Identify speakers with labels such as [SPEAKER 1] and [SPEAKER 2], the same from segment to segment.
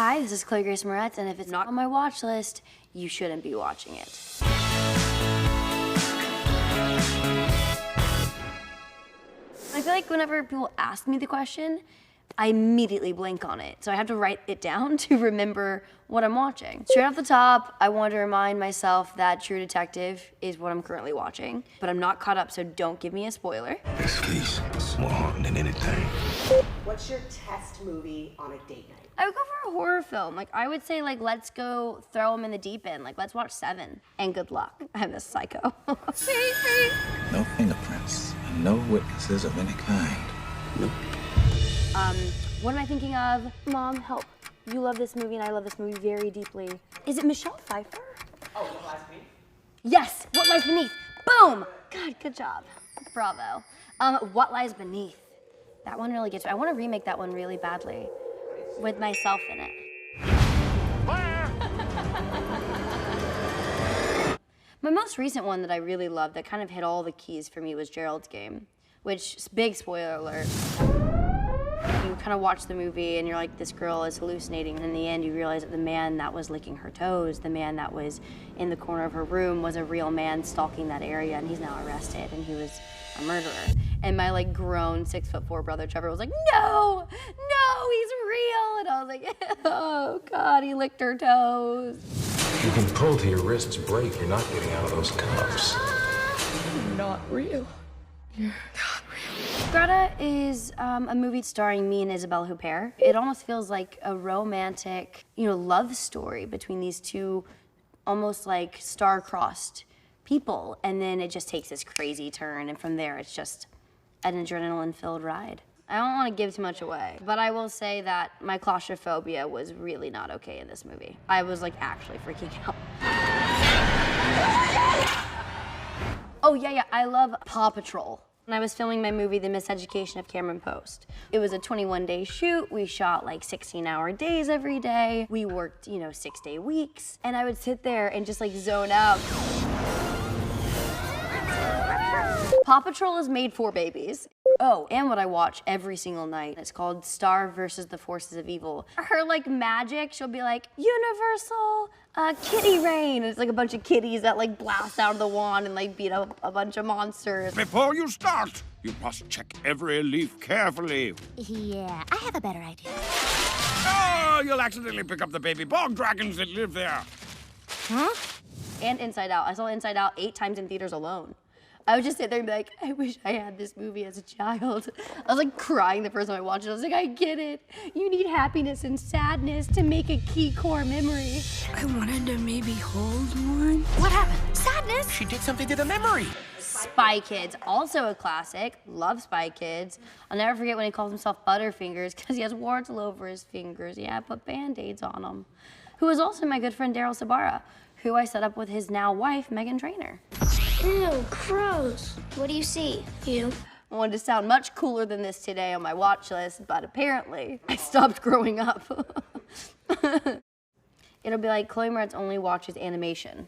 [SPEAKER 1] Hi, this is Chloë Grace Moretz, and if it's not on my watch list, you shouldn't be watching it. I feel like whenever people ask me the question, I immediately blank on it. So I have to write it down to remember what I'm watching. Straight off the top, I want to remind myself that True Detective is what I'm currently watching, but I'm not caught up, so don't give me a spoiler.
[SPEAKER 2] This place is more haunting than anything.
[SPEAKER 3] What's your test movie on a date night?
[SPEAKER 1] I would go for a horror film. Like, I would say, like, let's go throw them in the deep end. Like, let's watch Seven, and good luck. I'm a psycho.
[SPEAKER 2] No fingerprints and no witnesses of any kind. Nope.
[SPEAKER 1] What am I thinking of? Mom, help. You love this movie, and I love this movie very deeply. Is it Michelle Pfeiffer?
[SPEAKER 3] Oh, What Lies Beneath?
[SPEAKER 1] Yes, What Lies Beneath. Boom! God, good job. Bravo. What Lies Beneath. That one really gets me. I want to remake that one really badly with myself in it. My most recent one that I really loved that kind of hit all the keys for me was Gerald's Game, which, big spoiler alert. You kind of watch the movie and you're like, this girl is hallucinating. And in the end, you realize that the man that was licking her toes, the man that was in the corner of her room was a real man stalking that area, and he's now arrested, and he was a murderer. And my like grown 6'4" brother Trevor was like, no, he's real. And I was like, oh God, he licked her toes.
[SPEAKER 4] You can pull till your wrists break. You're not getting out of those cuffs.
[SPEAKER 3] You're not real. You're not real.
[SPEAKER 1] Greta is a movie starring me and Isabelle Huppert. It almost feels like a romantic, love story between these two almost like star-crossed people. And then it just takes this crazy turn, and from there it's just an adrenaline-filled ride. I don't want to give too much away, but I will say that my claustrophobia was really not okay in this movie. I was like actually freaking out. Oh yeah, I love Paw Patrol. When I was filming my movie, The Miseducation of Cameron Post. It was a 21-day shoot. We shot like 16-hour days every day. We worked, 6-day weeks. And I would sit there and just like zone out. Paw Patrol is made for babies. Oh, and what I watch every single night, it's called Star versus the Forces of Evil. Her like magic, she'll be like, Universal Kitty Rain. It's like a bunch of kitties that like blast out of the wand and like beat up a bunch of monsters.
[SPEAKER 5] Before you start, you must check every leaf carefully.
[SPEAKER 6] Yeah, I have a better idea.
[SPEAKER 5] Oh, you'll accidentally pick up the baby bog dragons that live there.
[SPEAKER 6] Huh?
[SPEAKER 1] And Inside Out. I saw Inside Out 8 times in theaters alone. I would just sit there and be like, I wish I had this movie as a child. I was like crying the first time I watched it. I was like, I get it. You need happiness and sadness to make a key core memory.
[SPEAKER 6] I wanted to maybe hold one. What happened? Sadness?
[SPEAKER 4] She did something to the memory.
[SPEAKER 1] Spy Kids, also a classic. Love Spy Kids. I'll never forget when he calls himself Butterfingers because he has warts all over his fingers. Yeah, I put Band-Aids on them. Who was also my good friend Daryl Sabara, who I set up with his now wife, Megan Trainor.
[SPEAKER 6] Ew, gross. What do you see? You?
[SPEAKER 1] I wanted to sound much cooler than this today on my watch list, but apparently I stopped growing up. It'll be like Chloë Moretz only watches animation.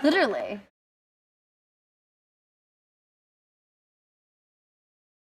[SPEAKER 1] Literally.